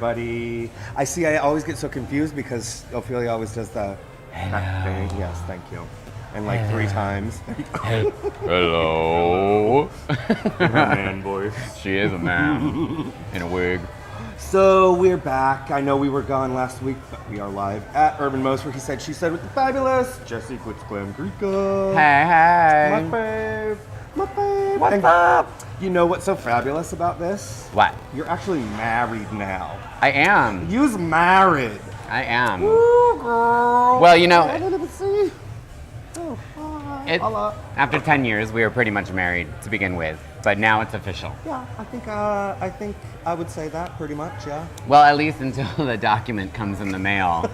everybody. I always get so confused because Ophelia always does that thing. Yes, thank you. And like 3 times. Hello. Her man voice. She is a man in a wig. So we're back. I know we were gone last week, but we are live at Urban Most, where he said, she said with the fabulous Jesseapos, Glitz Glam, Greika. Hey. My fave. My fave. What's up? You know what's so fabulous about this? What? You're actually married now. I am. You's married. I am. Ooh, girl. Well, you know, I didn't even see. Oh, hi. Holla. After 10 years, we were pretty much married to begin with, but now it's official. Yeah, I think I would say that pretty much, yeah. Well, at least until the document comes in the mail.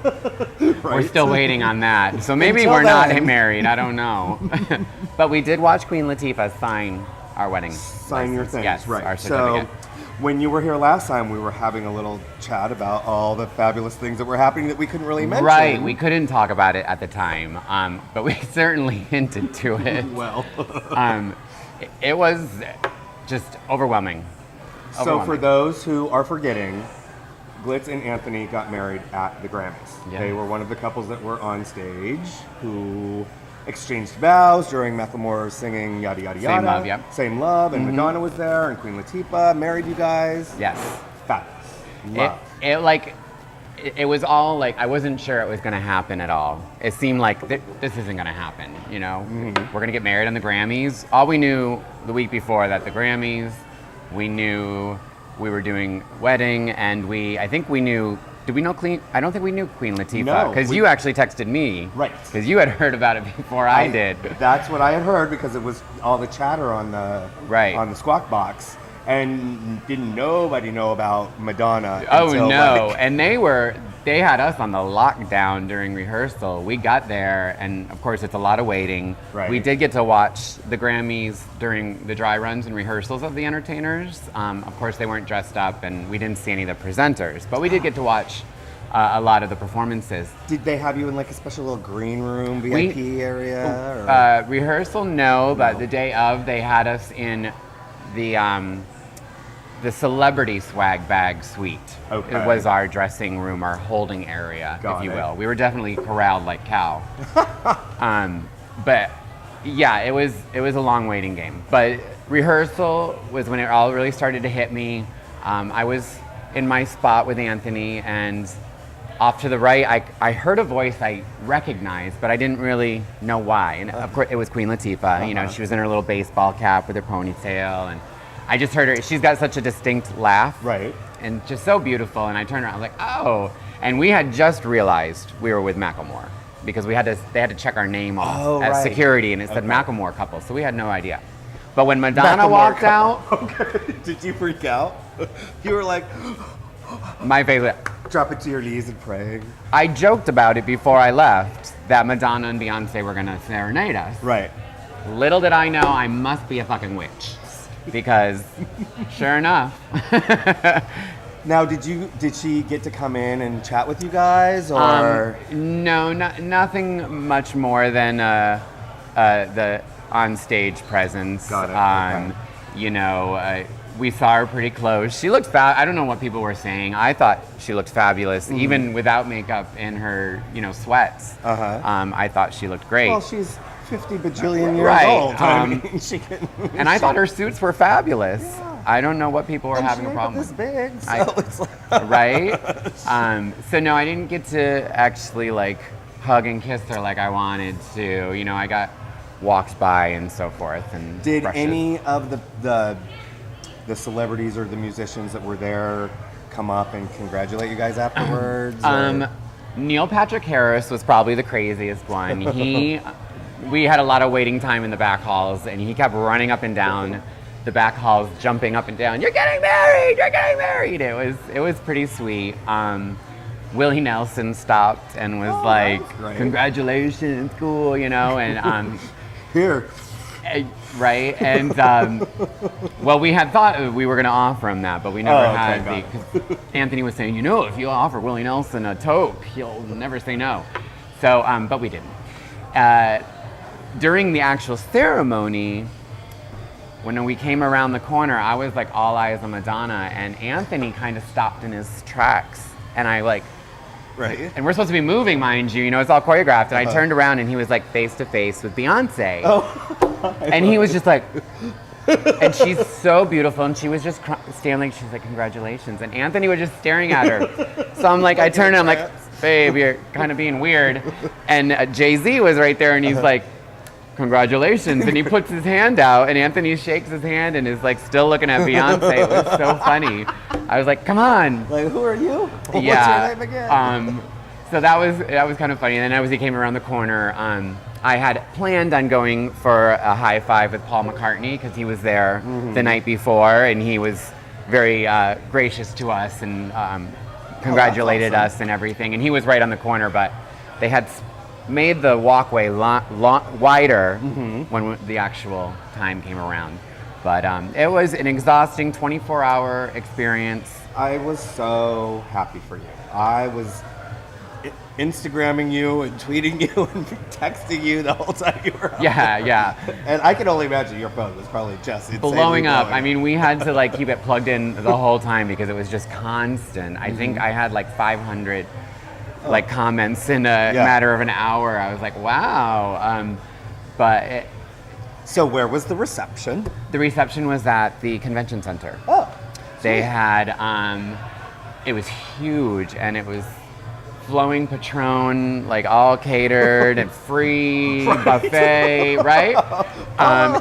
Right. We're still waiting on that. So maybe Until we're then. not married, I don't know. But we did watch Queen Latifah sign our wedding Sign your license. things, Yes, right. our So certificate. when you were here last time, we were having a little chat about all the fabulous things that were happening that we couldn't really mention. Right, we couldn't talk about it at the time, but we certainly hinted to it. Well. It was just overwhelming. So for those who are forgetting, Glitz and Anthony got married at the Grammys. Yeah. They were one of the couples that were on stage who exchanged vows during Macklemore singing Yada Yada Yada. Same Love, yep. Same Love, and Madonna was there, and Queen Latifah married you guys. Yes. Fabulous. Love. It was all like, I wasn't sure it was going to happen at all. It seemed like this isn't going to happen, you know? We're going to get married on the Grammys. All we knew the week before that the Grammys, we knew we were doing wedding, and I think we knew, did we know I don't think we knew Queen Latifah. No, because you actually texted me. Right. Because you had heard about it before I did. That's what I had heard because it was all the chatter on the Squawk Box. And didn't nobody know about Madonna. Oh until, no! like, And they had us on the lockdown during rehearsal. We got there, and of course it's a lot of waiting. Right. We did get to watch the Grammys during the dry runs and rehearsals of the entertainers. Of course they weren't dressed up, and we didn't see any of the presenters. But we did get to watch a lot of the performances. Did they have you in like a special little green room, VIP area? Rehearsal, no, but the day of, they had us in the celebrity swag bag suite. Okay. It was our dressing room, our holding area, Got if you it. will. We were definitely corralled like cow. But yeah, it was a long waiting game. But rehearsal was when it all really started to hit me. I was in my spot with Anthony, and off to the right, I heard a voice I recognized, but I didn't really know why. And of course, it was Queen Latifah. You know, she was in her little baseball cap with her ponytail, and I just heard her. She's got such a distinct laugh, Right. and just so beautiful. And I turned around, I was like, oh. And we had just realized we were with Macklemore because they had to check our name off as security, and it said Macklemore couple, so we had no idea. But when Madonna walked out, Okay. Did you freak out? You were like, my face went. drop it to your knees and pray. I joked about it before I left that Madonna and Beyonce were gonna serenade us. Right. Little did I know I must be a fucking witch, because sure enough. Now, did she get to come in and chat with you guys, or? No, nothing much more than the on-stage presence. Got it. Okay. You know, we saw her pretty close. She looked I don't know what people were saying. I thought she looked fabulous, even without makeup and her, sweats. I thought she looked great. Well, she's 50 bajillion years Right, old. I mean, she can. And I thought her suits were fabulous. Yeah. I don't know what people were having a problem this with. big, so it's like Right? So no, I didn't get to actually like hug and kiss her like I wanted to. You know, I got walks by and so forth. And Did brushes. any of the celebrities or the musicians that were there come up and congratulate you guys afterwards? or? Neil Patrick Harris was probably the craziest one. We had a lot of waiting time in the back halls, and he kept running up and down the back halls, jumping up and down. You're getting married! You're getting married! It was pretty sweet. Willie Nelson stopped and was like, "Congratulations, cool," and Here. right? And well, we had thought we were going to offer him that, but we never had. Because Anthony was saying, if you offer Willie Nelson a toque, he'll never say no. So, but we didn't. During the actual ceremony, when we came around the corner, I was like all eyes on Madonna, and Anthony kind of stopped in his tracks, and I like, Right. and we're supposed to be moving, mind you, it's all choreographed, and I turned around and he was like face to face with Beyonce. Oh. And he was just like, and she's so beautiful, and she was just standing, she's like, congratulations, and Anthony was just staring at her. So I'm like, I turned and I'm like, babe, you're kind of being weird. And Jay-Z was right there, and he's like, congratulations, and he puts his hand out, and Anthony shakes his hand and is like still looking at Beyonce. It was so funny. I was like, come on. Like, who are you? Yeah. What's your name again? So that was kind of funny. And then as he came around the corner, I had planned on going for a high five with Paul McCartney because he was there the night before, and he was very gracious to us and congratulated us and everything. And he was right on the corner, but they had made the walkway wider when the actual time came around. But it was an exhausting 24-hour experience. I was so happy for you. I was Instagramming you and tweeting you and texting you the whole time you were on. Yeah. And I can only imagine your phone was probably just insanely blowing up. I mean, we had to like keep it plugged in the whole time because it was just constant. I think I had like 500 like comments in a matter of an hour. I was like, wow. So where was the reception? The reception was at the convention center. Oh. They had, it was huge, and it was flowing Patron, like all catered and free buffet, right?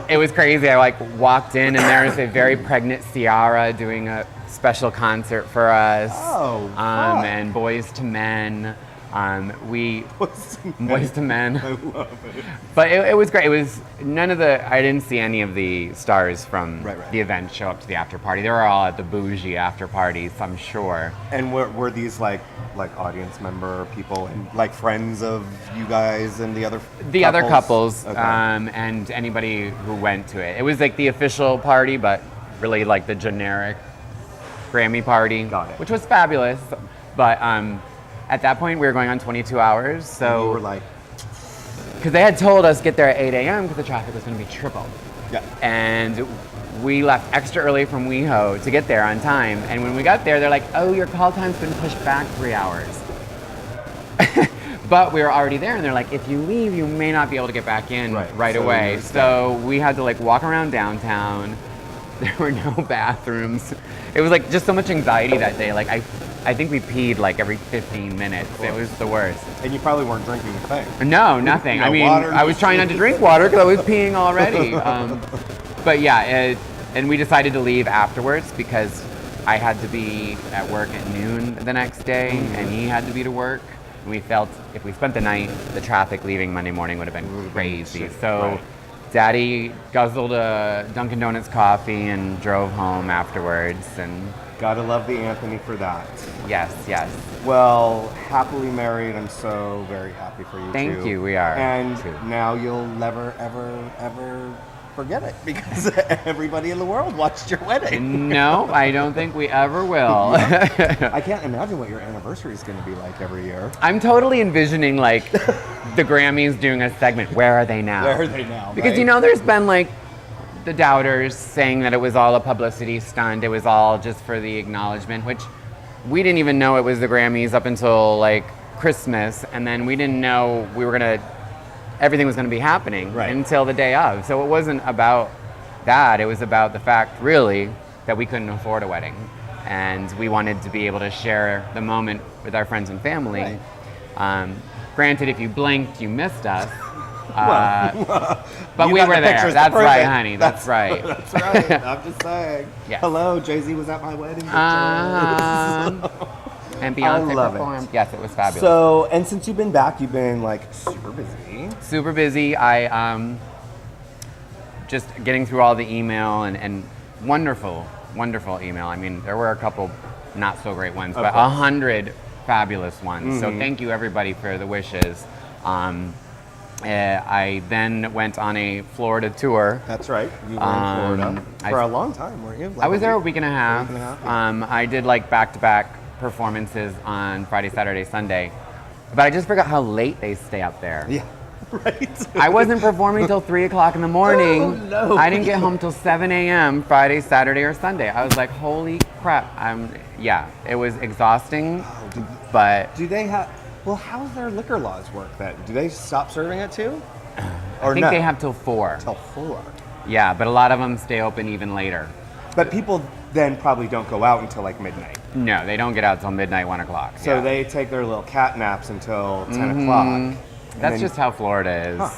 It was crazy. I like walked in, and there was a very pregnant Ciara doing a special concert for us. Oh, and Boys to Men. Boys to Men. I love it. But it was great. It was I didn't see any of the stars from Right. the event show up to the after party. They were all at the bougie after parties, I'm sure. And were these like audience member people and like friends of you guys and the other Couples, Okay. and anybody who went to it. It was like the official party, but really like the generic Grammy party, Got it. which was fabulous. But at that point, we were going on 22 hours, so And you were like, because they had told us get there at 8 a.m. because the traffic was going to be triple. yeah. And we left extra early from WeHo to get there on time. And when we got there, they're like, oh, your call time's been pushed back 3 hours. But we were already there, and they're like, if you leave, you may not be able to get back in right So away. you're So we had to like walk around downtown. There were no bathrooms. It was like just so much anxiety that day. Like I think we peed like every 15 minutes. It was the worst. And you probably weren't drinking a thing. No, nothing. No I mean, water, I was trying not to drink water because I was peeing already. But yeah, and we decided to leave afterwards because I had to be at work at noon the next day, and he had to be to work. And we felt if we spent the night, the traffic leaving Monday morning would have been crazy. So Daddy guzzled a Dunkin' Donuts coffee and drove home afterwards. And Gotta love the Anthony for that. yes. Well, happily married. I'm so very happy for you. Thank too. you, we are, And too. now you'll never, ever forget it because everybody in the world watched your wedding. No, I don't think we ever will. I can't imagine what your anniversary is going to be like every year. I'm totally envisioning like the Grammys doing a segment. Where are they now? Where are they now? Because right? there's been like the doubters saying that it was all a publicity stunt. It was all just for the acknowledgement, which we didn't even know it was the Grammys up until like Christmas, and then we didn't know everything was gonna be happening until the day of. So it wasn't about that. It was about the fact, really, that we couldn't afford a wedding, and we wanted to be able to share the moment with our friends and family. Granted, if you blinked, you missed us. But we were there. That's right, honey. That's right. That's right. I'm just saying. Yes. Hello, Jay-Z was at my wedding. And Beyonce I love performed. Yes, it was fabulous. So, and since you've been back, you've been like super busy. Super busy. I just getting through all the email and wonderful email. I mean, there were a couple not so great ones, but 100 fabulous ones. So thank you everybody for the wishes. I then went on a Florida tour. That's right. You were in Florida for a long time, weren't you? Like I was there a week and a half. Yeah. I did like back-to-back performances on Friday, Saturday, Sunday. But I just forgot how late they stay up there. Yeah. Right. I wasn't performing till 3 o'clock in the morning. Oh, no. I didn't get home till 7 a.m. Friday, Saturday, or Sunday. I was like, holy crap. Yeah, it was exhausting, but Do they have? Well, how's their liquor laws work then? Do they stop serving at 2? I think they have till 4. Till 4. Yeah, but a lot of them stay open even later. But people then probably don't go out until like midnight. No, they don't get out till midnight, 1 o'clock. So yeah. they take their little cat naps until 10 o'clock. and That's then- just how Florida is. Huh.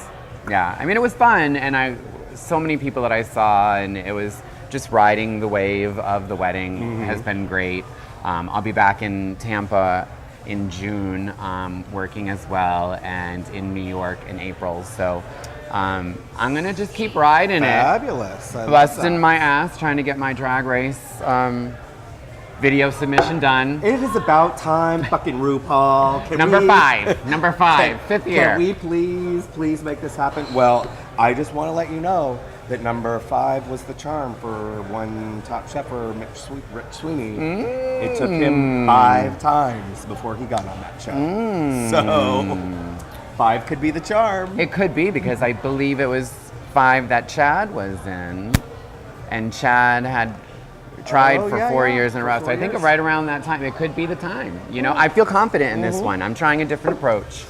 Yeah, I mean, it was fun, and so many people that I saw, and it was just riding the wave of the wedding has been great. I'll be back in Tampa in June, working as well, and in New York in April. So I'm gonna just keep riding Fabulous. I it, love busting that. my ass trying to get my Drag Race video submission done. It is about time, fucking RuPaul. Can Number we- 5, number 5, fifth year. Can we please make this happen? Well, I just want to let you know that number 5 was the charm for one top cheffer, Rich Sweeney. It took him 5 times before he got on that show. So 5 could be the charm. It could be, because I believe it was 5 that Chad was in, and Chad had tried Oh, for yeah, 4 yeah, years in a for row. 4 So I think years. right around that time, it could be the time. You know, I feel confident in this one. I'm trying a different approach.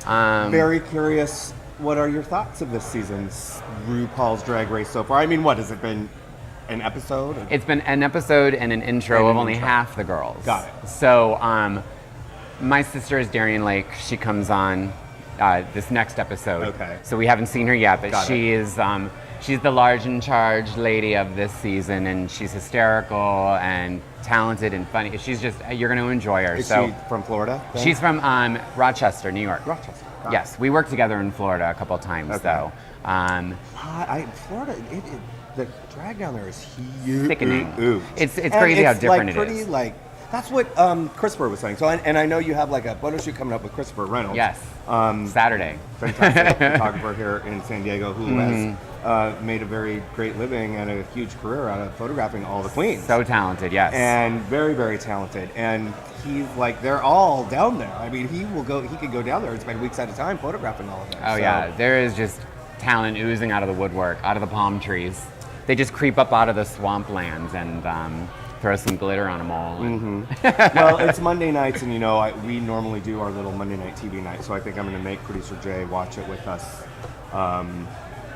Very curious. What are your thoughts of this season's RuPaul's Drag Race so far? I mean, what has it been? An episode? It's been an episode and an intro And of an only intro. half the girls. Got it. So my sister is Darian Lake. She comes on this next episode. Okay. So we haven't seen her yet, but Got she is she's the large in charge lady of this season, and she's hysterical and talented and funny. She's just, you're going to enjoy her. Is so she from Florida? then? she's from Rochester, New York. Rochester. Got Yes, we worked together in Florida a couple of times. Okay. So Florida, the drag down there is huge. Sickening. Ooh. It's And crazy how it's different like it pretty, is. Like that's what Kristofer was saying. So and I know you have like a photo shoot coming up with Kristofer Reynolds. Yes. Saturday. Fantastic photographer here in San Diego who has made a very great living and a huge career out of photographing all the queens. So talented, yes. And very, very talented. And he's like, they're all down there. I mean, he could go down there and spend weeks at a time photographing all of them. Oh So- yeah, there is just talent oozing out of the woodwork, out of the palm trees. They just creep up out of the swamplands and throw some glitter on them all. Well, it's Monday nights, and we normally do our little Monday night TV night. So I think I'm going to make producer Jay watch it with us,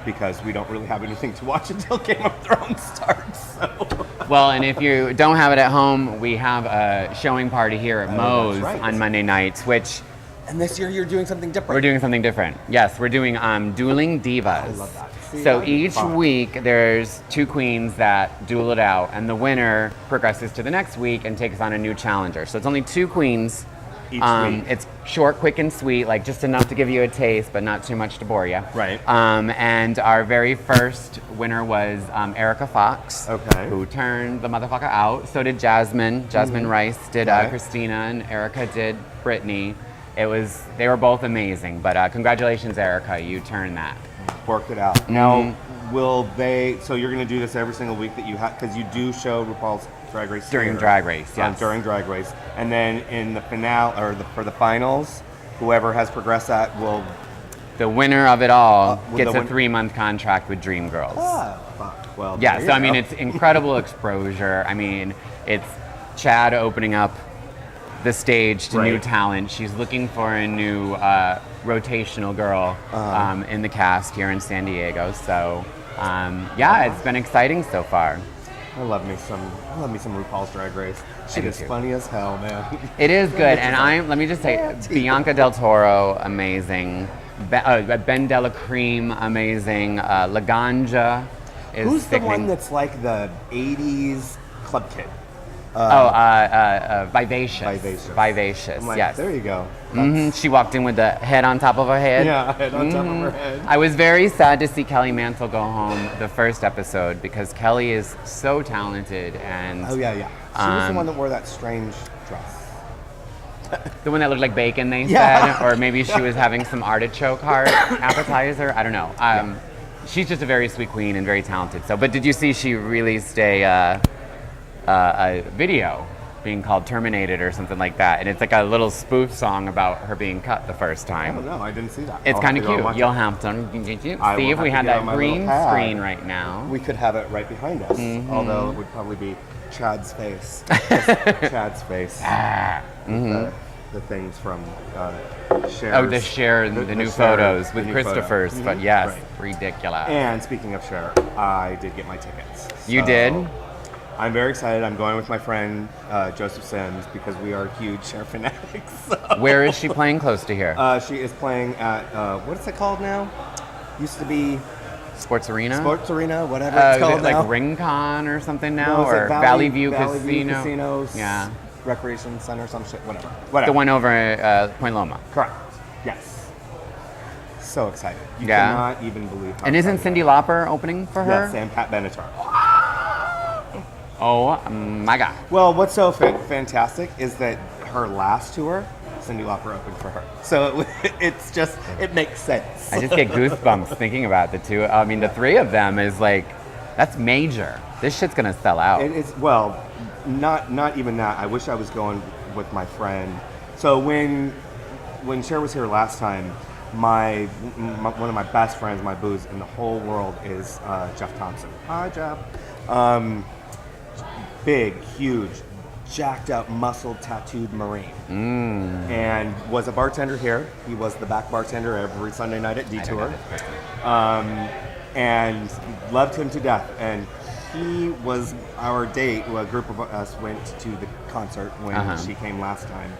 because we don't really have anything to watch until Game of Thrones starts. So. Well, and if you don't have it at home, we have a showing party here at Moe's that's right. on Monday nights, which And this year you're doing something different. we're doing something different. Yes, we're doing Dueling Divas. I love that. See, So that'd be each fun. week there's 2 queens that duel it out, and the winner progresses to the next week and takes on a new challenger. So it's only 2 queens. Each week. It's short, quick, and sweet, like just enough to give you a taste, but not too much to bore you. Right. And our very first winner was Erica Fox, Okay. who turned the motherfucker out. So did Jasmine. Jasmine Rice did Got it. Christina, and Erica did Brittany. They were both amazing, but congratulations, Erica, you turned that. Worked it out. Now, will they? So you're going to do this every single week that you have, because you do show RuPaul's Drag Race During here. Drag Race, yes. During Drag Race, and then in the finale or for the finals, whoever has progressed that will. The winner of it all Will gets the a 3-month contract with Dreamgirls. Oh, fuck. Well. Yeah, there so you I mean, go. it's incredible exposure. I mean, it's Chad opening up the stage to new Right. talent. She's looking for a new rotational girl in the cast here in San Diego. So, yeah, it's been exciting so far. I love me some RuPaul's Drag Race. She do is too. funny as hell, man. It is good, and let me just say, Bianca Del Toro, amazing. Ben Della Cream, amazing. Laganja is Who's the sickening. one that's like the '80s club kid? Vivacious. Vivacious, I'm like, yes. there you go. She walked in with the head on top of her head. Yeah, head on top of her head. I was very sad to see Kelly Mantle go home the first episode, because Kelly is so talented, and Oh yeah. She was the one that wore that strange dress. the one that looked like bacon, they Yeah. said, or maybe she was having some artichoke heart appetizer. I don't know. She's just a very sweet queen and very talented. So, but did you see she released a video being called Terminated or something like that. And it's like a little spoof song about her being cut the first I time. don't know. I didn't see that. It's I'll kind have of to go and cute. watch You'll it. have to I see will if have we to had get that on my green little pad. screen right now. We could have it right behind us, although it would probably be Chad's face. Chad's face. The things from Cher's. Oh, the Cher, the new photos with new Kristofer's. photos. But yes, Right. ridiculous. And speaking of Cher, I did get my tickets. You So did? I'm very excited. I'm going with my friend Joseph Sims because we are huge Cher fanatics. Where is she playing close to here? She is playing at, what is it called now? Used to be Sports Arena? Sports Arena, whatever Is it's called it like now. RingCon or something now? No, it's or like Valley View Valley View Casino? Casinos, Yeah. Recreation Center, some shit, whatever. The one over at Point Loma. Correct. Yes. So excited. You Yeah. cannot even believe how And isn't excited Cyndi Lauper opening for I am. her? Yes, and Pat Benatar. Oh my God. Well, what's so fantastic is that her last tour, Cyndi Lauper opened for her. So it's just, it makes sense. I just get goosebumps thinking about the two. I mean, the three of them is like, that's major. This shit's gonna sell out. It is, well, not even that. I wish I was going with my friend. So when Cher was here last time, one of my best friends, my booze in the whole world is Jeff Thompson. Hi, Jeff. Big, huge, jacked up, muscled, tattooed Marine. And was a bartender here. He was the back bartender every Sunday night at Detour. And loved him to death. And he was our date. Well, a group of us went to the concert when she came last time.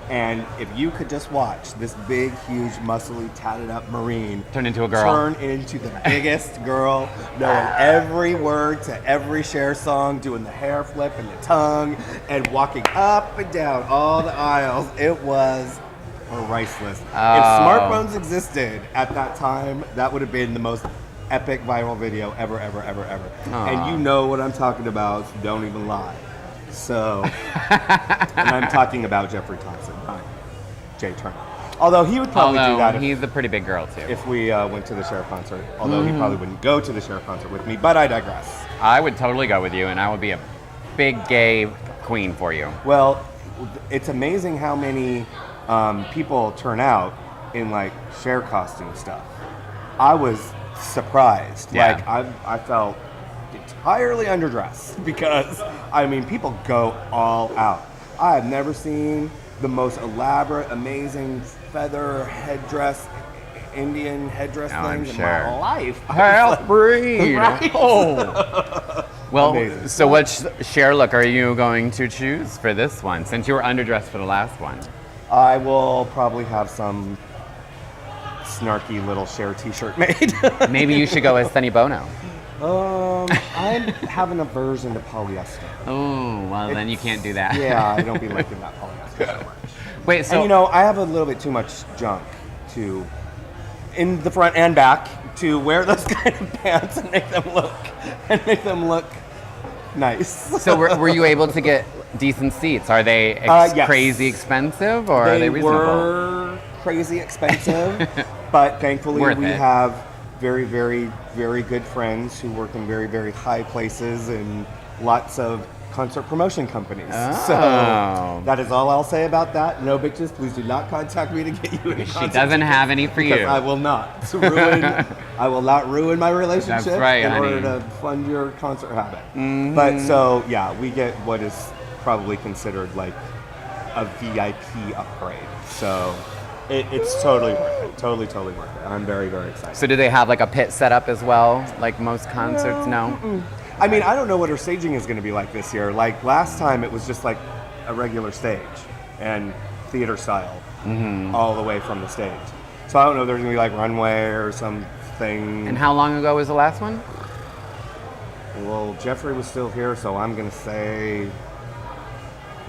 And if you could just watch this big, huge, muscly, tatted up Marine Turn into a girl. turn into the biggest girl, knowing every word to every Cher song, doing the hair flip and the tongue, and walking up and down all the aisles. It was priceless. If smartphones existed at that time, that would have been the most epic viral video ever. And you know what I'm talking about, so don't even lie. So, and I'm talking about Jeffrey Thompson, not Jay Turner. Although he would probably do that he's a pretty big girl too. if we went to the Cher concert. Although he probably wouldn't go to the Cher concert with me, but I digress. I would totally go with you, and I would be a big gay queen for you. Well, it's amazing how many people turn out in like Cher costume stuff. I was surprised. Yeah. Like I felt entirely underdressed because I mean people go all out. I have never seen the most elaborate, amazing feather headdress, Indian headdress things in my life. Half breed. Right? Oh. Well, Amazing. so what Cher look are you going to choose for this one? Since you were underdressed for the last one. I will probably have some snarky little Cher t-shirt made. Maybe you should go as Sunny Bono. I'm having an aversion to polyester. Oh, well, then you can't do that. Yeah, I don't be liking that polyester so much. Wait, so And you know, I have a little bit too much junk in the front and back to wear those kind of pants and make them look nice. So were you able to get decent seats? Are they Yes. crazy expensive or are they reasonable? Were crazy expensive, but thankfully Worth we it. have very, very, very good friends who work in very, very high places and lots of concert promotion companies. So Oh. that is all I'll say about that. No bitches, please do not contact me to get you any She concert doesn't tickets, have any for because you. I will not ruin my relationship That's right, in honey. order to fund your concert habit. But so yeah, we get what is probably considered like a VIP upgrade. So it's totally worth it. Totally worth it. I'm very, very excited. So do they have like a pit set up as well, like most concerts? No. I mean, I don't know what her staging is going to be like this year. Like last time, it was just like a regular stage and theater style all the way from the stage. So I don't know if there's going to be like runway or something. And how long ago was the last one? Well, Jeffrey was still here, so I'm going to say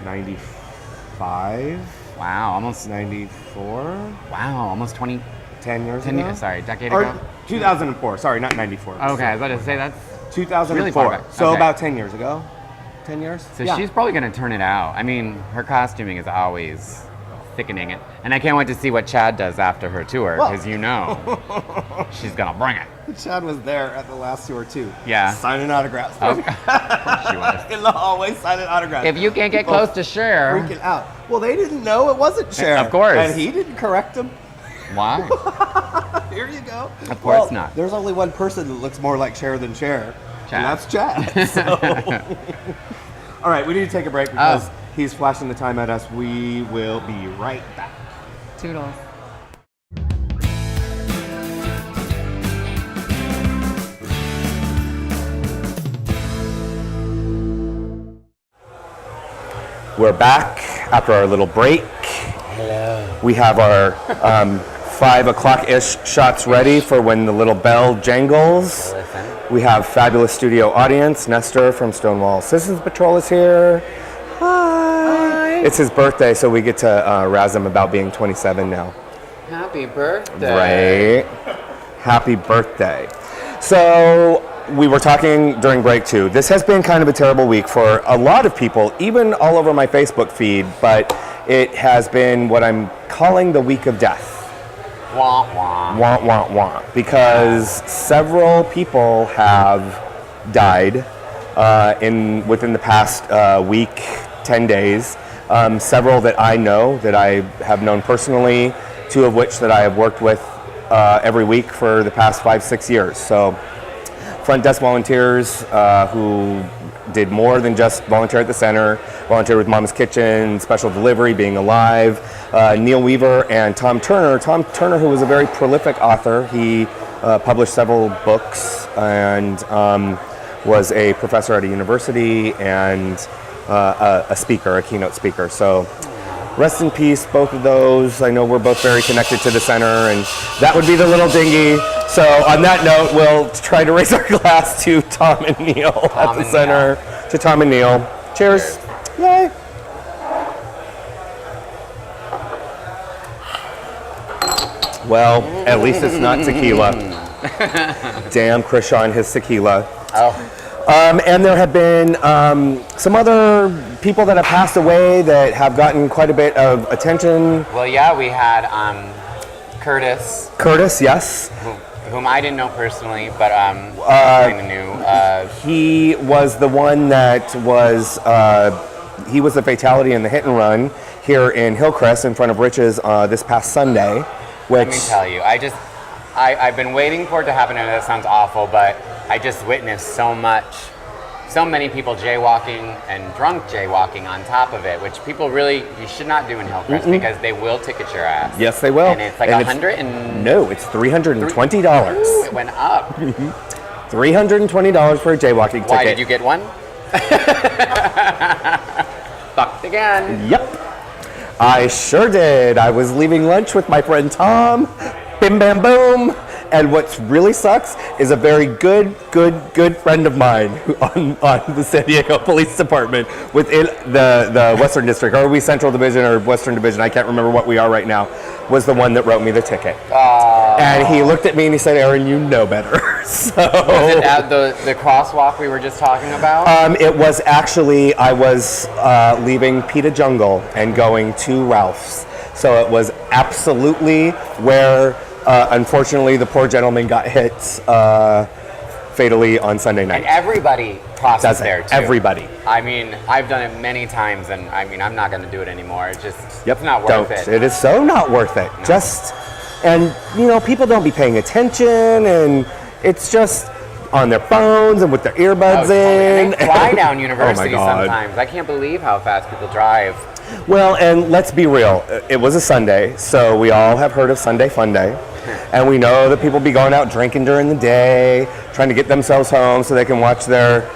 95, Wow, almost 94, wow, almost 20, 10 years 10 ago. years, sorry, decade Or ago. 2004, sorry, not 94. Okay, I was about to say that's 2004. really far back. So Okay. about 10 years ago. 10 years? so Yeah. she's probably gonna turn it out. I mean, her costuming is always sickening. And I can't wait to see what Chad does after her tour, because she's going to bring it. Chad was there at the last tour too. Yeah. Signing autographs. Oh, of course she was. In the hallway, signing autographs. If you can't get close to Cher. Freaking out. Well, they didn't know it wasn't Cher. Of course. And he didn't correct them. Why? Here you go. Of course not. There's only one person that looks more like Cher than Cher. Chad. And that's Chad. So. All right, we need to take a break because he's flashing the time at us. We will be right back. Toodles. We're back after our little break. Hello. We have our 5 o'clock-ish shots ready for when the little bell jangles. Listen. We have fabulous studio audience. Nestor from Stonewall Citizens Patrol is here. Hi. It's his birthday, so we get to razz him about being 27 now. Happy birthday. Right. Happy birthday. So we were talking during break too. This has been kind of a terrible week for a lot of people, even all over my Facebook feed, but it has been what I'm calling the week of death. Wah, wah. Wah, wah, wah. Because several people have died within the past week, 10 days. Several that I know, that I have known personally, 2 of which that I have worked with every week for the past 5-6 years. So front desk volunteers who did more than just volunteer at the center, volunteer with Mama's Kitchen, Special Delivery, Being Alive, Neil Weaver and Tom Turner. Tom Turner, who was a very prolific author, he published several books and was a professor at a university and a speaker, a keynote speaker. So rest in peace, both of those. I know we're both very connected to the center, and that would be the little dinghy. So on that note, we'll try to raise our glass to Tom and Neil at the center. To Tom and Neil. Cheers. Yay. Well, at least it's not tequila. Damn, Krishan, his tequila. Oh. And there have been some other people that have passed away that have gotten quite a bit of attention. Well, yeah, we had Curtis. Curtis, yes. Whom I didn't know personally, but kind of knew. He was the one that was, he was the fatality in the hit and run here in Hillcrest in front of Rich's this past Sunday. Which, let me tell you, I've been waiting for it to happen, and that sounds awful, but I just witnessed so many people jaywalking and drunk jaywalking on top of it, which people really, you should not do in Hillcrest because they will ticket your ass. Yes, they will. And it's like $100 No, it's $320. Ooh, it went up. $320 for a jaywalking ticket. Why, did you get one? Fucked again. Yep. I sure did. I was leaving lunch with my friend Tom. Bim bam boom. And what really sucks is a very good friend of mine on the San Diego Police Department within the Western District, or are we Central Division or Western Division? I can't remember what we are right now. Was the one that wrote me the ticket. And he looked at me and he said, "Aaron, you know better." So was it at the crosswalk we were just talking about? It was actually, I was leaving Pita Jungle and going to Ralph's. So it was absolutely where unfortunately the poor gentleman got hit fatally on Sunday night. And everybody crosses there too. Everybody. I mean, I've done it many times, and I mean, I'm not going to do it anymore. It's just, it's not worth it. It is so not worth it. No. And people don't be paying attention, and it's just on their phones and with their earbuds in. And they fly down University Oh my God. sometimes. I can't believe how fast people drive. Well, and let's be real. It was a Sunday, so we all have heard of Sunday Fun Day. And we know that people be going out drinking during the day, trying to get themselves home so they can watch their,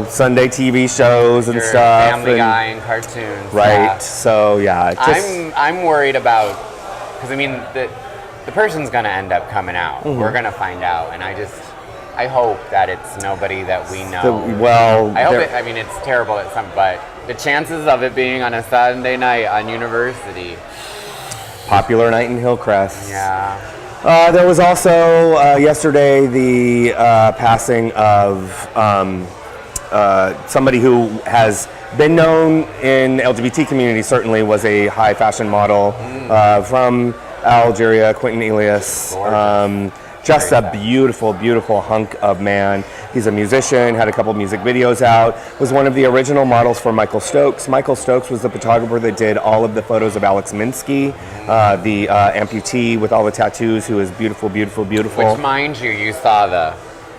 Sunday TV shows and stuff. Family Guy and cartoons. Right. Yeah. So yeah, I'm worried about, because I mean the person's gonna end up coming out. Mm-hmm. We're gonna find out, and I hope that it's nobody that we know. I hope it. I mean, it's terrible at some, but the chances of it being on a Sunday night on University. Popular night in Hillcrest. Yeah. There was also yesterday the passing of somebody who has been known in the LGBT community, certainly was a high fashion model from Algeria, Quentin Elias. Just a beautiful, beautiful hunk of man. He's a musician, had a couple music videos out, was one of the original models for Michael Stokes. Michael Stokes was the photographer that did all of the photos of Alex Minsky, the amputee with all the tattoos, who is beautiful, beautiful, beautiful. Which, mind you saw the...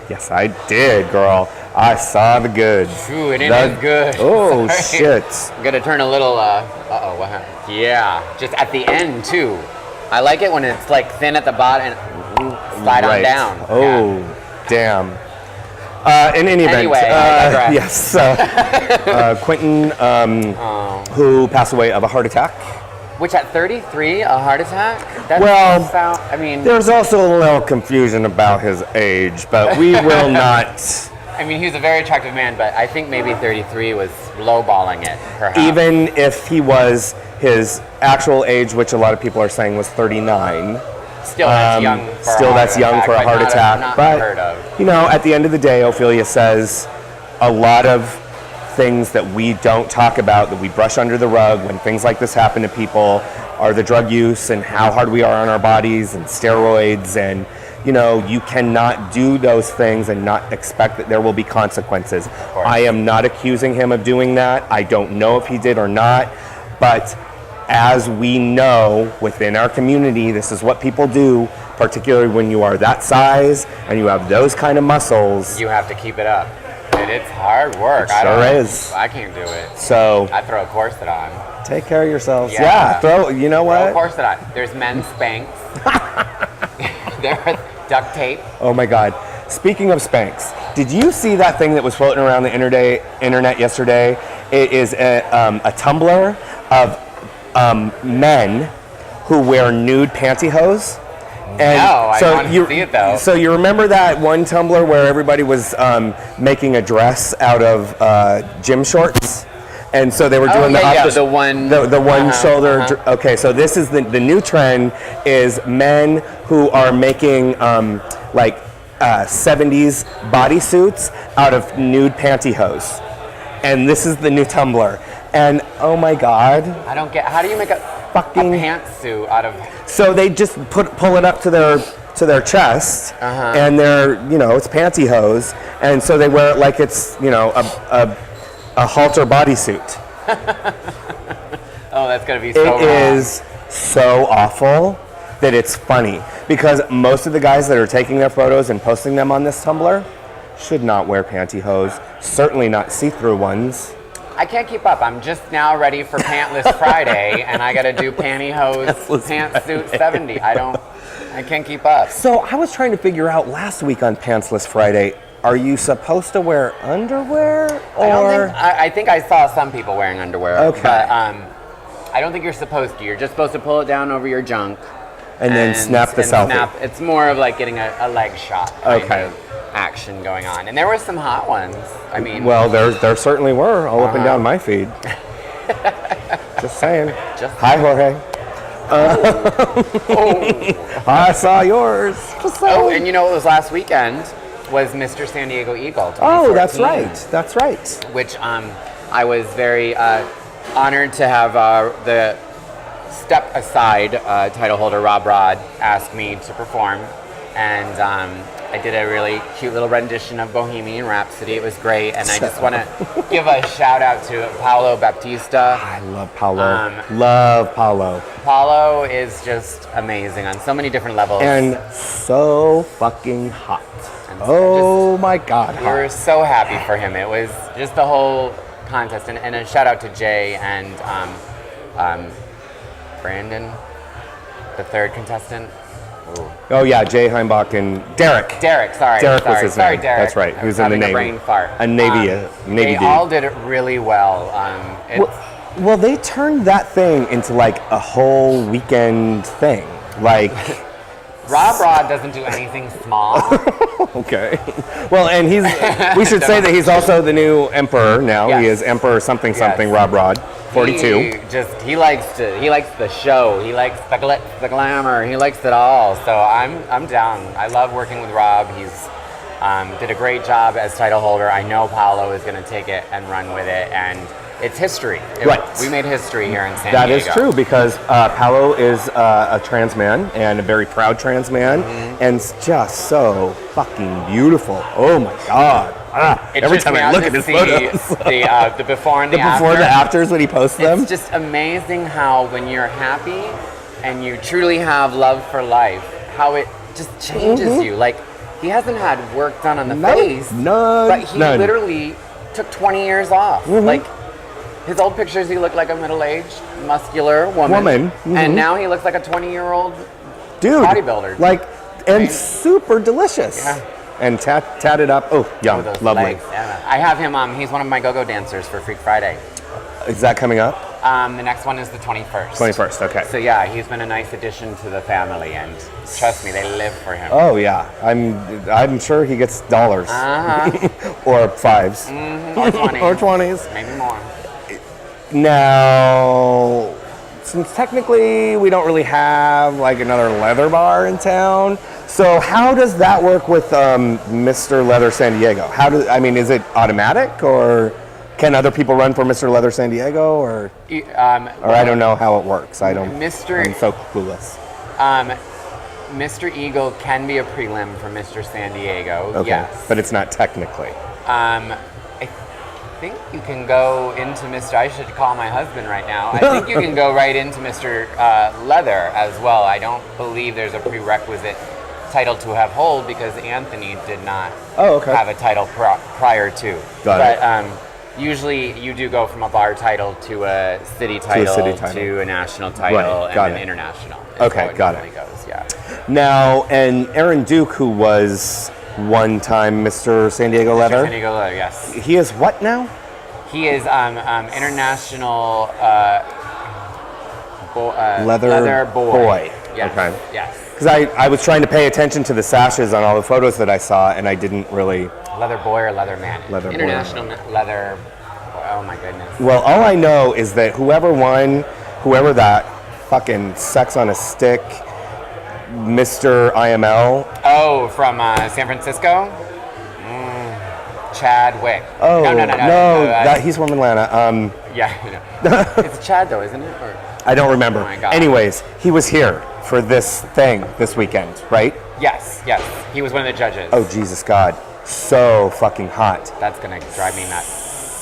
Yes, I did, girl. I saw the goods. Ooh, it is good. Oh, Sorry. shit. I'm gonna turn a little, uh-oh, what happened? Yeah, just at the end, too. I like it when it's like thin at the bottom and slide on down. Oh, damn. In any event, Anyway, I digress. yes, Quentin, who passed away of a heart attack. Which at 33, a heart attack? That Well, doesn't sound, I mean, There's also a little confusion about his age, but we will not. I mean, he was a very attractive man, but I think maybe 33 was lowballing it, perhaps. Even if he was his actual age, which a lot of people are saying was 39. Still, that's young for Still, that's young for a heart attack. Not But, unheard of. you know, at the end of the day, Ophelia says a lot of things that we don't talk about, that we brush under the rug when things like this happen to people, are the drug use and how hard we are on our bodies and steroids. And, you know, you cannot do those things and not expect that there will be consequences. I am not accusing him of doing that. I don't know if he did or not. But as we know within our community, this is what people do, particularly when you are that size and you have those kind of muscles. You have to keep it up. And it's hard work. It sure is. I can't do it. So I throw a corset on. take care of yourselves. Yeah. You know Throw a what? corset on. There's men's Spanx. There's duct tape. Oh my God. Speaking of Spanx, did you see that thing that was floating around the internet yesterday? It is a tumbler of men who wear nude pantyhose. And no, I want to see it though. So you remember that one Tumblr where everybody was making a dress out of gym shorts? And so they were doing the one shoulder. Okay, so this is the new trend is men who are making 70s bodysuits out of nude pantyhose. And this is the new Tumblr. And oh my God. I don't get, how do you make a pantsuit out of? So they just pull it up to their chest, and they're, it's pantyhose, and so they wear it like it's, a halter bodysuit. Oh, that's gonna be so wrong. It is so awful that it's funny, because most of the guys that are taking their photos and posting them on this Tumblr should not wear pantyhose, certainly not see-through ones. I can't keep up. I'm just now ready for Pantless Friday, and I gotta do pantyhose pantsuit 70. I can't keep up. So I was trying to figure out last week on Pantsless Friday, are you supposed to wear underwear? Or I think I saw some people wearing underwear. Okay. But I don't think you're supposed to. You're just supposed to pull it down over your junk. And then snap the selfie. It's more of like getting a leg shot kind Okay. of action going on. And there were some hot ones. I mean, well, there certainly were all up and down my feed. Just saying. Hi, Jorge. I saw yours. Oh, and you know what was last weekend was Mr. San Diego Eagle 2014. Oh, that's right. That's right. Which I was very honored to have the Step Aside title holder Rob Rod ask me to perform, and I did a really cute little rendition of Bohemian Rhapsody. It was great, and I just want to give a shout out to Paulo Bautista. I love Paulo. Love Paulo. Paulo is just amazing on so many different levels. And so fucking hot. Oh my God. We were so happy for him. It was just the whole contest, and a shout out to Jay and Brandon, the third contestant. Ooh. Oh yeah, Jay Heimbach and Derek. Derek was his name. Derek. That's right. He was in the Navy. A brain fart. A Navy They dude. all did it really well. Well, they turned that thing into like a whole weekend thing. Like Rob Rod doesn't do anything small. Okay. Well, and we should say that he's also the new emperor now. Yes. He is Emperor something Rob Rod, 42. He likes the show. He likes the glitz, the glamour. He likes it all. So I'm down. I love working with Rob. He's Did a great job as title holder. I know Paulo is going to take it and run with it, and it's history. Right. We made history here in San That Diego. is true because Paulo is a trans man and a very proud trans man, and just so fucking beautiful. Oh my God. It Every trips time me I out look to at his see photos. the before and the, The before and the after. afters when he posts them. It's just amazing how when you're happy and you truly have love for life, how it just changes you. Like, he hasn't had work done on the face, but he literally took 20 years off. Like, his old pictures, he looked like a middle-aged, muscular woman. And now he looks like a 20-year-old dude, bodybuilder. Like, and super delicious. Yeah. And tatted up. Oh, yum, Those lovely. legs. Yeah. I have him, he's one of my go-go dancers for Freak Friday. Is that coming up? The next one is the 21st. 21st, okay. So yeah, he's been a nice addition to the family, and trust me, they live for him. Oh yeah, I'm sure he gets dollars or fives Or 20s. or 20s. Maybe more. Now, since technically we don't really have like another leather bar in town, so how does that work with Mr. Leather San Diego? Is it automatic, or can other people run for Mr. Leather San Diego, or I don't know how it works. I'm so clueless. Mr. Eagle can be a prelim for Mr. San Diego. Okay, yes, but it's not technically. I think you can go into Mr. I should call my husband right now. I think you can go right into Mr. Leather as well. I don't believe there's a prerequisite title to have hold because Anthony did not have a title prior to. Got it. Usually you do go from a bar title to a city title to a national title and then international. Okay, got it. Goes, yeah. Now, and Aaron Duke, who was one time Mr. San Diego Leather. San Diego Leather, yes. He is what now? He is international leather boy. Yes. Okay. Yes. Because I was trying to pay attention to the sashes on all the photos that I saw, and I didn't really. Leather boy or leather man? Leather international boy. leather. Oh my goodness. Well, all I know is that whoever that fucking sex on a stick, Mr. IML. Oh, from San Francisco? Chadwick. Oh, no. He's from Atlanta. Yeah, it's Chad though, isn't it? Or, I don't remember. Oh my God. Anyways, he was here for this thing this weekend, right? Yes. He was one of the judges. Oh, Jesus God. So fucking hot. That's going to drive me nuts.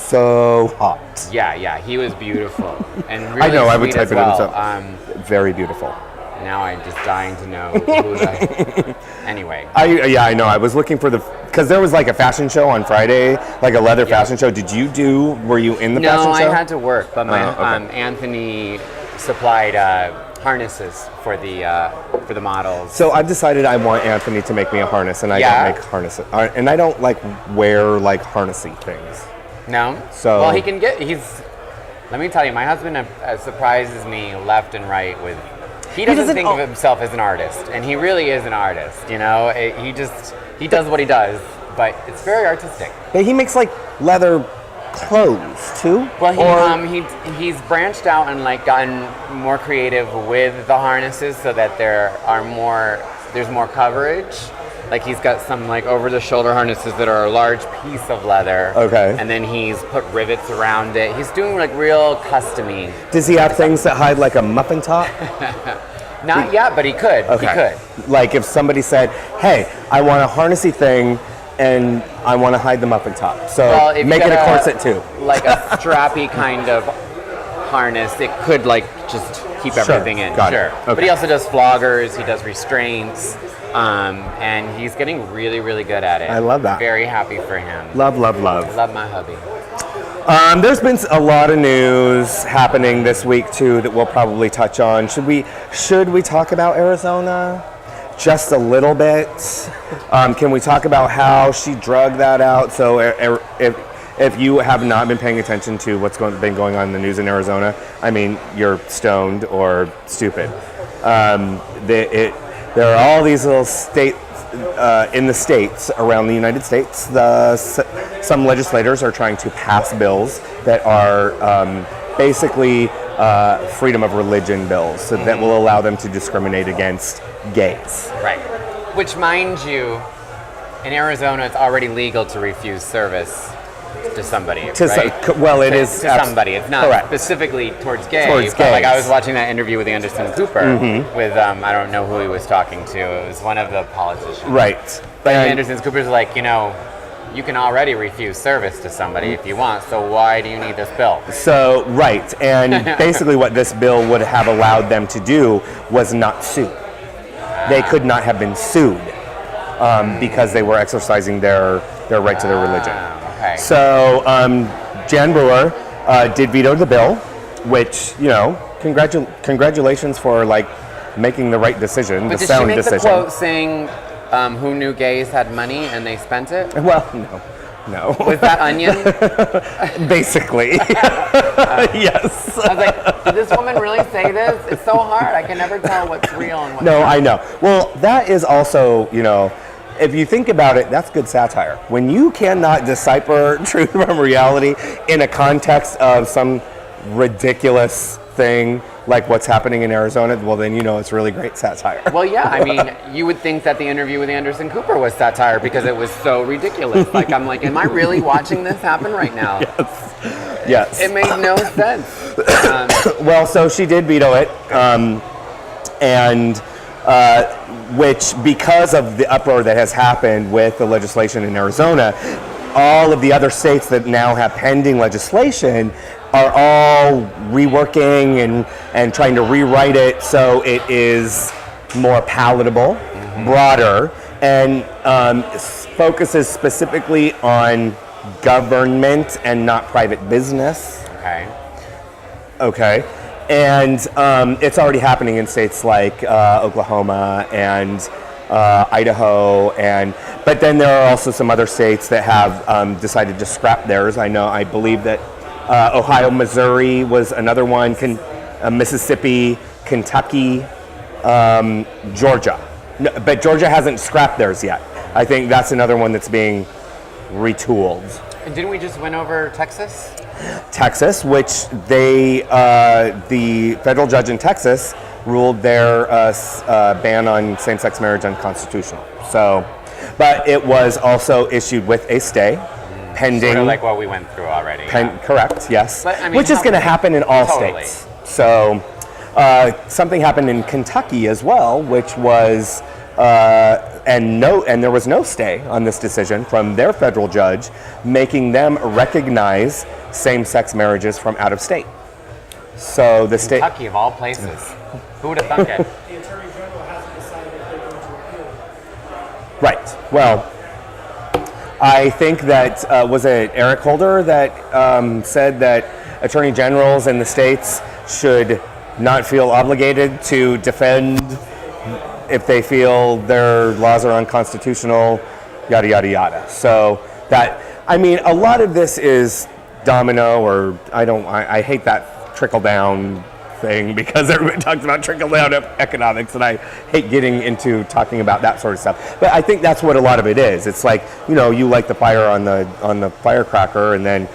So hot. Yeah, he was beautiful. And really I know, I would sweet type as it well. in. Very beautiful. Now I'm just dying to know who Anyway. I know. I was looking for because there was like a fashion show on Friday, like a leather fashion show. Were you in the fashion show? No, I had to work, but my Anthony supplied harnesses for the models. So I've decided I want Anthony to make me a harness, and I don't make harnesses, and I don't like wear like harnessy things. No. So well, let me tell you, my husband surprises me left and right with. He doesn't think of himself as an artist, and he really is an artist. You know, he does what he does, but it's very artistic. But he makes like leather clothes too. Well, he's branched out and like gotten more creative with the harnesses, so that there's more coverage. Like he's got some like over-the-shoulder harnesses that are a large piece of leather. Okay. And then he's put rivets around it. He's doing like real custom-y. Does he have things that hide like a muffin top? Not yet, but he could. Okay. He could. Like if somebody said, "Hey, I want a harnessy thing, and I want to hide the muffin top." So make it a corset too. Like a strappy kind of harness. It could like just keep everything in. Got it. Okay. But he also does floggers. He does restraints. And he's getting really, really good at it. I love that. Very happy for him. Love. Love my hubby. There's been a lot of news happening this week too that we'll probably touch on. Should we talk about Arizona? Just a little bit. Can we talk about how she drugged that out? So if you have not been paying attention to what's been going on in the news in Arizona, I mean, you're stoned or stupid. There are all these little states in the states around the United States. Some legislators are trying to pass bills that are basically freedom of religion bills, so that will allow them to discriminate against gays. Right. Which, mind you, in Arizona, it's already legal to refuse service to somebody, right? It is to somebody. It's not correct. specifically towards gays. Towards but like gays. I was watching that interview with Anderson Cooper with I don't know who he was talking to. It was one of the politicians. Right. But Anderson Cooper's like, you know, you can already refuse service to somebody if you want. So why do you need this bill? So right, and basically what this bill would have allowed them to do was not sue. They could not have been sued because they were exercising their right to their religion. Okay. So Jan Brewer did veto the bill, which, you know, congratulations for like making the right decision, But the did sound she make decision. the quote saying, who knew gays had money and they spent it? Well, no. Was that Onion? Basically. Yes. I was like, did this woman really say this? It's so hard. I can never tell what's real and what's No, not. I know. Well, that is also, you know, if you think about it, that's good satire. When you cannot decipher truth from reality in a context of some ridiculous thing like what's happening in Arizona, well, then you know it's really great satire. Well, yeah, I mean, you would think that the interview with Anderson Cooper was satire because it was so ridiculous. Like, I'm like, am I really watching this happen right now? Yes. It made no sense. Well, so she did veto it, and which, because of the uproar that has happened with the legislation in Arizona, all of the other states that now have pending legislation are all reworking and trying to rewrite it so it is more palatable, broader, and focuses specifically on government and not private business. Okay. And it's already happening in states like Oklahoma and Idaho, but then there are also some other states that have decided to scrap theirs. I believe that Ohio, Missouri was another one, Mississippi, Kentucky, Georgia. No, but Georgia hasn't scrapped theirs yet. I think that's another one that's being retooled. And didn't we just win over Texas? Texas, which the federal judge in Texas ruled their ban on same-sex marriage unconstitutional. So, but it was also issued with a stay, pending. Sort of like what we went through already. Correct, yes. But, I mean, which is going to happen in all totally. states. So, something happened in Kentucky as well, which was. And there was no stay on this decision from their federal judge, making them recognize same-sex marriages from out of state. So the state, Kentucky of all places. Who would have thunk it? The Attorney General hasn't decided if they're going to appeal. right? Well, I think that was it Eric Holder that said that attorney generals in the states should not feel obligated to defend if they feel their laws are unconstitutional, yada, yada, yada. So that, I mean, a lot of this is domino, or I hate that trickle down thing because everybody talks about trickle down economics, and I hate getting into talking about that sort of stuff. But I think that's what a lot of it is. It's like, you know, you light the fire on the firecracker, and then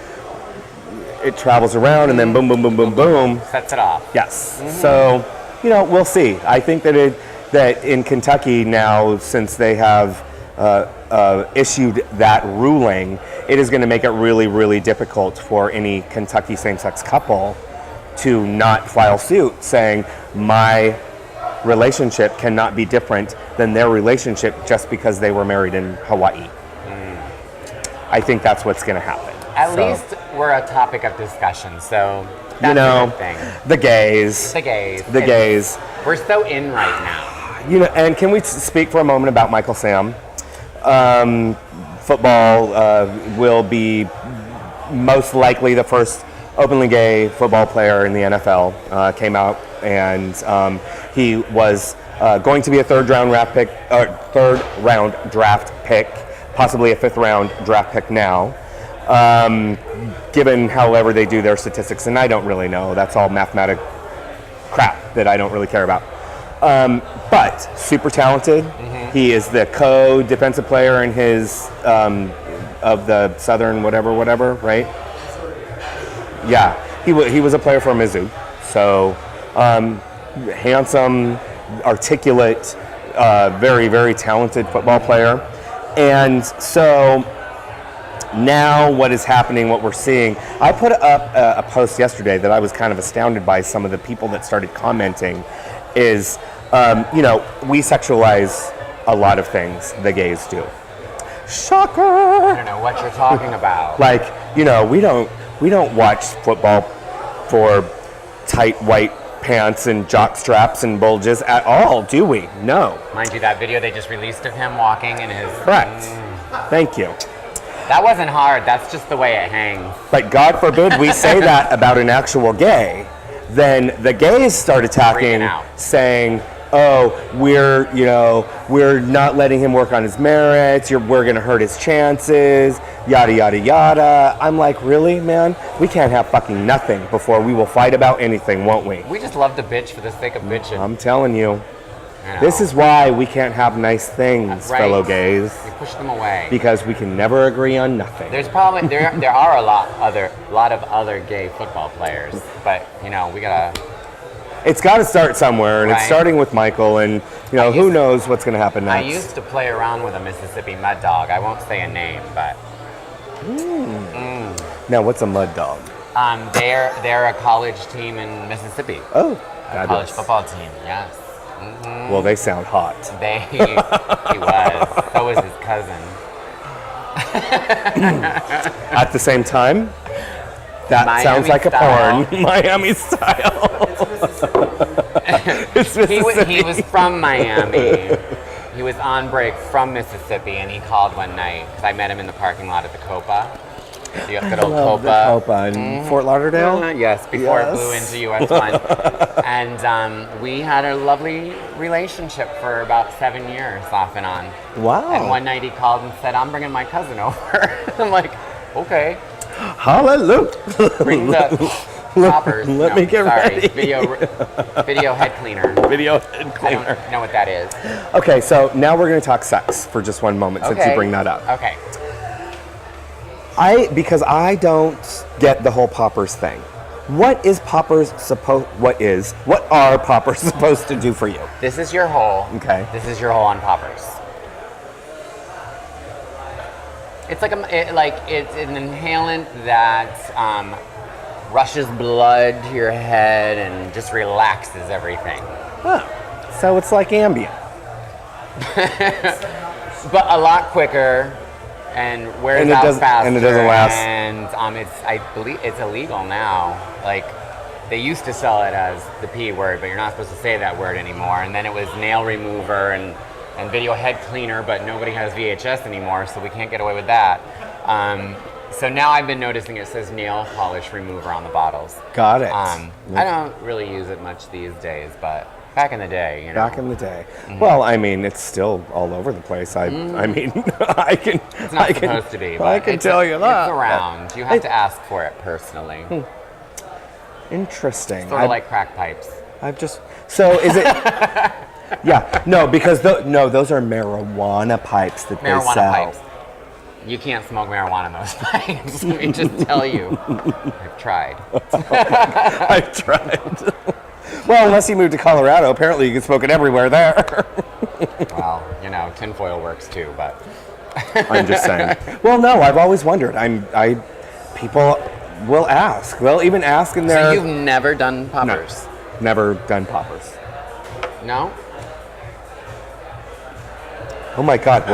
it travels around, and then boom, boom, boom, boom, boom. Sets it off. Yes. So, you know, we'll see. I think that that in Kentucky now, since they have issued that ruling, it is going to make it really, really difficult for any Kentucky same-sex couple to not file suit saying my relationship cannot be different than their relationship just because they were married in Hawaii. I think that's what's going to happen. At least we're a topic of discussion, so that's you know, a good thing. The gays. The gays. We're so in right now. You know, and can we speak for a moment about Michael Sam? Football will be most likely the first openly gay football player in the NFL. Came out, and he was going to be a third round draft pick, possibly a fifth round draft pick now. Given however they do their statistics, and I don't really know. That's all mathematic crap that I don't really care about. But super talented. He is the co-defensive player in his of the Southern whatever, right? Yeah, he was a player for Mizzou. So handsome, articulate, very, very talented football player. And so now what is happening, what we're seeing, I put up a post yesterday that I was kind of astounded by some of the people that started commenting is, we sexualize a lot of things, the gays do. Shocker! I don't know what you're talking about. Like, we don't watch football for tight white pants and jock straps and bulges at all, do we? No. Mind you, that video they just released of him walking in his... Correct. Thank you. That wasn't hard. That's just the way it hangs. But God forbid we say that about an actual gay, then the gays start attacking, saying, oh, we're not letting him work on his merits, we're going to hurt his chances, yada, yada, yada. I'm like, really, man? We can't have fucking nothing before we will fight about anything, won't we? We just love to bitch for the sake of bitching. I'm telling you. This is why we can't have nice things, right. Fellow gays. We push them away. Because we can never agree on nothing. There's probably, there are a lot of other gay football players, but, we gotta... It's got to start somewhere, and It's starting with Michael, and who knows what's going to happen next. I used to play around with a Mississippi mud dog. I won't say a name, but. Now, what's a mud dog? They're a college team in Mississippi. Oh, a college football team. Yes. Well, they sound hot. He was. So was his cousin. At the same time. That Miami sounds like style. a porn. Miami style. It's Mississippi. He was from Miami. He was on break from Mississippi, and he called one night because I met him in the parking lot at the Copa. The good old Copa. The Copa in Fort Lauderdale? Yes, before it blew into US 1. And we had a lovely relationship for about 7 years, off and on. Wow. And one night he called and said, I'm bringing my cousin over. I'm like, okay. Hallelujah. Bring the poppers. Let me get ready. Video head cleaner. Video head cleaner. I don't know what that is. Okay, so now we're going to talk sex for just one moment since you bring that up. Okay. Because I don't get the whole poppers thing. What are poppers supposed to do for you? This is your hole. Okay. This is your hole on poppers. It's like it's an inhalant that rushes blood to your head and just relaxes everything. Huh. So it's like Ambien. But a lot quicker and wears out faster. And it doesn't last. And I believe it's illegal now. Like, they used to sell it as the P word, but you're not supposed to say that word anymore. And then it was nail remover and video head cleaner, but nobody has VHS anymore, so we can't get away with that. So now I've been noticing it says nail polish remover on the bottles. Got it. I don't really use it much these days, but back in the day, Back in the day. Mm-hmm. Well, I mean, it's still all over the place. I mean, I can. It's not supposed to be, but I can tell you that. It's around. You have to ask for it personally. Interesting. Sort of like crack pipes. So is it? Yeah, no, because those are marijuana pipes that they sell. Marijuana pipes. You can't smoke marijuana in those pipes. Let me just tell you. I've tried. I've tried. Well, unless you moved to Colorado, apparently you can smoke it everywhere there. Well, tinfoil works too, but. I'm just saying. Well, no, I've always wondered. People will ask. They'll even ask in their. So you've never done poppers? No, never done poppers. No? Oh my God,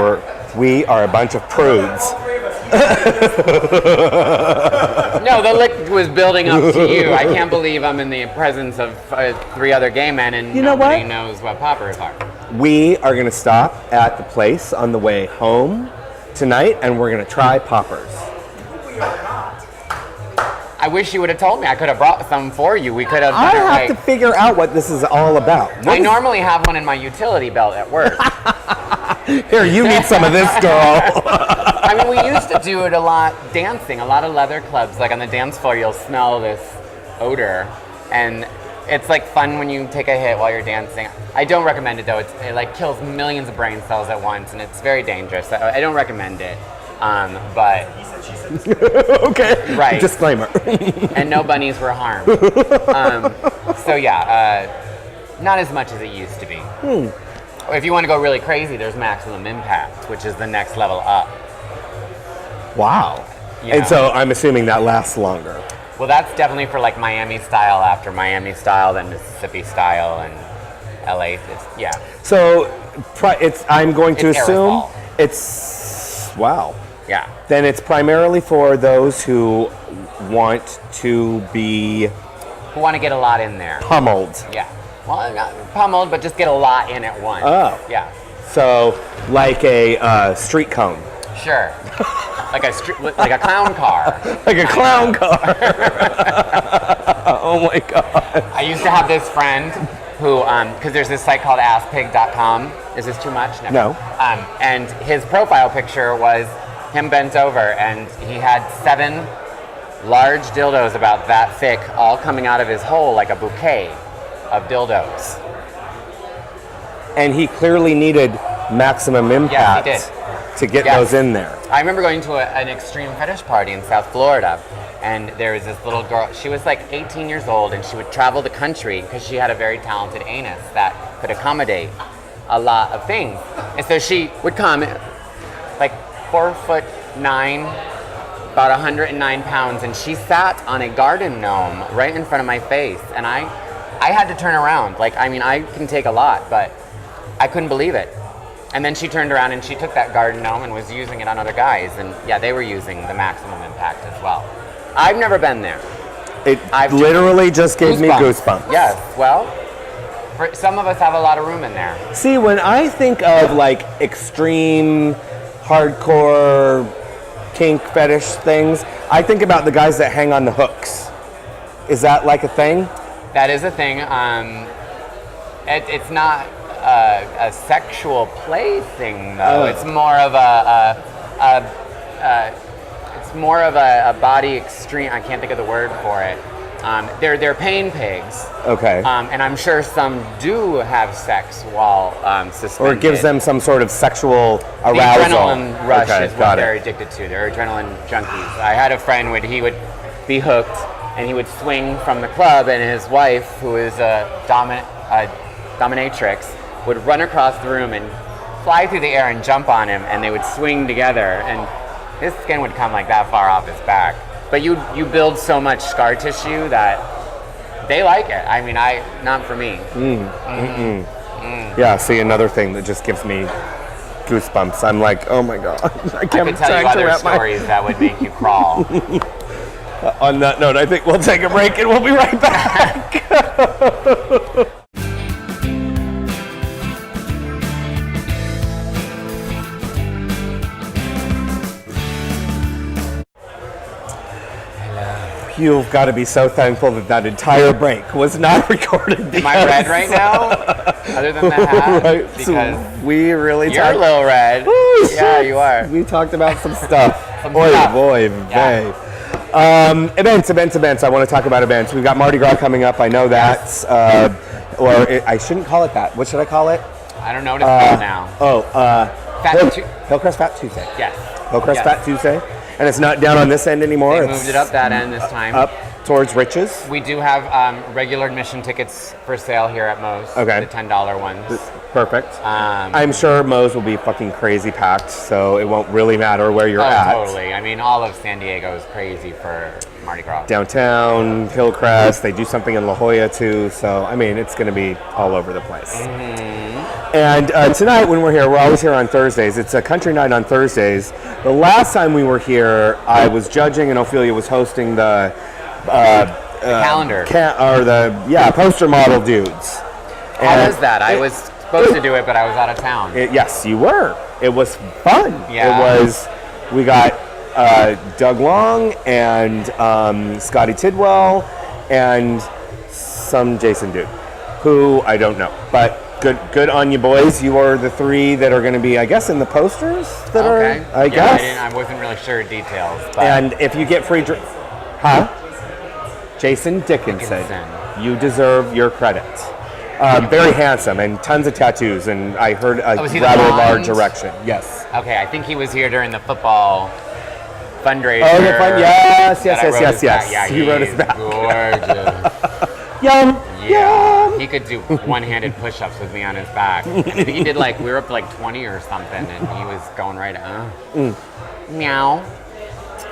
we are a bunch of prudes. No, the lick was building up to you. I can't believe I'm in the presence of 3 other gay men and nobody knows what poppers are. We are going to stop at the place on the way home tonight, and we're going to try poppers. I wish you would have told me. I could have brought some for you. We could have. I have to figure out what this is all about. I normally have one in my utility belt at work. Here, you need some of this, girl. I mean, we used to do it a lot dancing. A lot of leather clubs, like on the dance floor, you'll smell this odor, and it's like fun when you take a hit while you're dancing. I don't recommend it though. It like kills millions of brain cells at once, and it's very dangerous. I don't recommend it. But okay, right. Disclaimer. And no bunnies were harmed. So yeah, not as much as it used to be. if you want to go really crazy, there's maximum impact, which is the next level up. Wow. You And know? so I'm assuming that lasts longer. Well, that's definitely for like Miami style. After Miami style, then Mississippi style, and LA. Yeah. So I'm going to It's assume aerosol. it's wow. Yeah. Then it's primarily for those who want to be Who want to get a lot in there. pummeled. Yeah. Well, not pummeled, but just get a lot in at once. Oh. Yeah. So like a street cone. Sure. like a clown car. Like a clown car. Oh my God. I used to have this friend who, because there's this site called AskPig.com. Is this too much? No. And his profile picture was him bent over, and he had 7 large dildos about that thick, all coming out of his hole like a bouquet of dildos. And he clearly needed maximum impact to get Yes. those in there. I remember going to an extreme fetish party in South Florida, and there was this little girl. She was like 18 years old, and she would travel the country because she had a very talented anus that could accommodate a lot of things. And so she would come, like 4'9", about 109 pounds, and she sat on a garden gnome right in front of my face, and I had to turn around. Like, I mean, I can take a lot, but I couldn't believe it. And then she turned around and she took that garden gnome and was using it on other guys, and yeah, they were using the maximum impact as well. I've never been there. It literally just gave me goosebumps. Yes, well, for some of us have a lot of room in there. See, when I think of like extreme, hardcore, kink fetish things, I think about the guys that hang on the hooks. Is that like a thing? That is a thing. It's not a sexual play thing, though. Oh. It's more of a body extreme. I can't think of the word for it. They're pain pigs. Okay. And I'm sure some do have sex while suspended. Or it gives them some sort of sexual The arousal. adrenaline rush Okay, is what got they're it. addicted to. They're adrenaline junkies. I had a friend he would be hooked, and he would swing from the club, and his wife, who is a dominatrix, would run across the room and fly through the air and jump on him, and they would swing together, and his skin would come like that far off his back. But you build so much scar tissue that they like it. I mean, not for me. Yeah, see, another thing that just gives me goosebumps. I'm like, oh my God. I I could tell you other stories that would make you crawl. On that note, I think we'll take a break and we'll be right back. You've got to be so thankful that entire break was not recorded. Am I red right now? Other than the hat? Right, Because so we really you're a little red. Woo, Yeah, you are. We talked about some stuff. Some Boy, stuff. boy, Yeah. boy. Events. I want to talk about events. We've got Mardi Gras coming up. I know that. I shouldn't call it that. What should I call it? I don't know what it's called now. Hillcrest Fat Tuesday. Yes. Hillcrest Yes. Fat Tuesday. And it's not down on this end anymore. They moved it up that end this time. Up towards Riches. We do have regular admission tickets for sale here at Moe's. Okay. The $10 ones. Perfect. Um, I'm sure Moe's will be fucking crazy packed, so it won't really matter where you're at. Totally. I mean, all of San Diego is crazy for Mardi Gras. Downtown, Hillcrest, they do something in La Jolla too, so I mean, it's going to be all over the place. And tonight when we're here, we're always here on Thursdays. It's a country night on Thursdays. The last time we were here, I was judging and Ophelia was hosting the calendar. poster model dudes. How was that? I was supposed to do it, but I was out of town. Yes, you were. It was fun. Yeah. We got Doug Long and Scotty Tidwell and some Jason dude, who I don't know. But good on you boys. You are the 3 that are going to be, I guess, in the posters that Okay. are, I guess. I wasn't really sure details. But And if you get free drink, Jason Dickinson. You deserve your credit. Very handsome and tons of tattoos, and I heard a was he the rather blonde? large erection. Yes. Okay, I think he was here during the football fundraiser. Oh, the fun. Yes. that I wrote his back. Yeah, He wrote his back. Gorgeous. Yum. Yeah. He could do one-handed push-ups with me on his back. And I think he did we were up to 20 or something, and he was going right meow.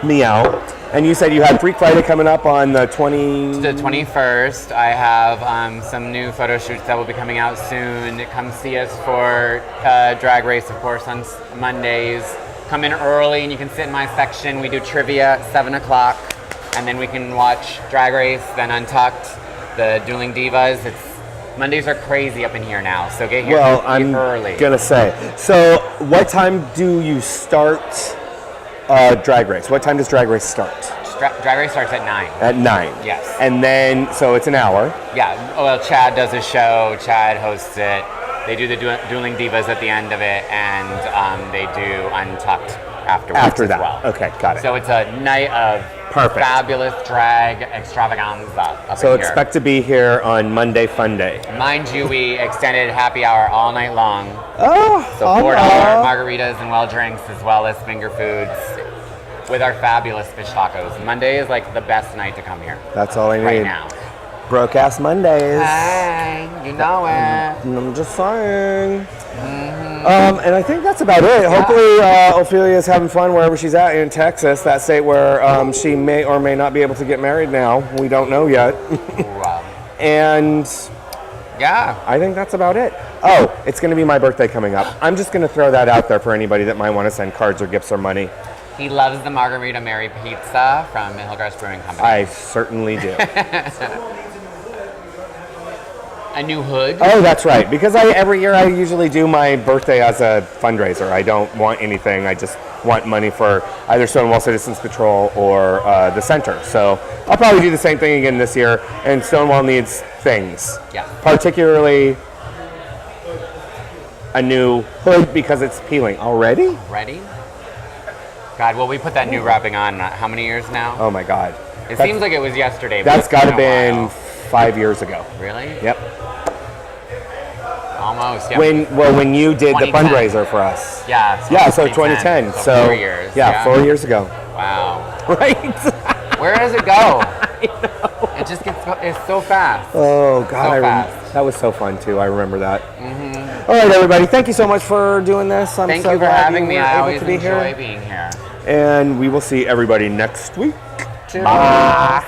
Meow. And you said you had Freak Friday coming up on the 20... The 21st. I have some new photo shoots that will be coming out soon. Come see us for Drag Race, of course, on Mondays. Come in early and you can sit in my section. We do trivia at 7 o'clock. And then we can watch Drag Race, then Untucked, the Dueling Divas. Mondays are crazy up in here now, so get here I'm early. Gonna say. So, what time do you start Drag Race? What time does Drag Race start? Drag Race starts at 9. At 9. Yes. And then, so it's an hour. Yeah. Well, Chad does a show. Chad hosts it. They do the Dueling Divas at the end of it, and they do Untucked afterwards. After that. As well. Okay, got it. So it's a night of Perfect. fabulous drag extravaganza up So in here. expect to be here on Monday Fun Day. Mind you, we extended happy hour all night long. Oh, So $4 margaritas and well drinks, as well as finger foods, with our fabulous fish tacos. Monday is the best night to come here. That's all I need. Right now. Broke ass Mondays. Hey, you know it. I'm just saying. And I think that's about it. Hopefully, Ophelia's having fun wherever she's at in Texas, that state where she may or may not be able to get married now. We don't know yet. Wow. And Yeah. I think that's about it. Oh, it's going to be my birthday coming up. I'm just going to throw that out there for anybody that might want to send cards or gifts or money. He loves the Margarita Mary pizza from Hillcrest Brewing Company. I certainly do. A new hood. Oh, that's right. Because every year I usually do my birthday as a fundraiser. I don't want anything. I just want money for either Stonewall Citizens Patrol or the center. So I'll probably do the same thing again this year. And Stonewall needs things. Yeah. Particularly a new hood because it's peeling. Already? Ready? God, well, we put that new wrapping on how many years now? Oh my God. It seems like it was yesterday. But That's it's got to been a been while. 5 years ago. Really? Yep. Almost. Yeah. When you did the 2010. fundraiser for us. Yeah. Yeah, so 2010. So 4 years. Yeah, 4 years ago. Wow. Right? Where does it go? It just it's so fast. Oh God, So fast. that was so fun too. I remember that. All right, everybody. Thank you so much for doing this. I'm Thank so you for glad having me. were I able always to be enjoy here. being here. And we will see everybody next week. Bye.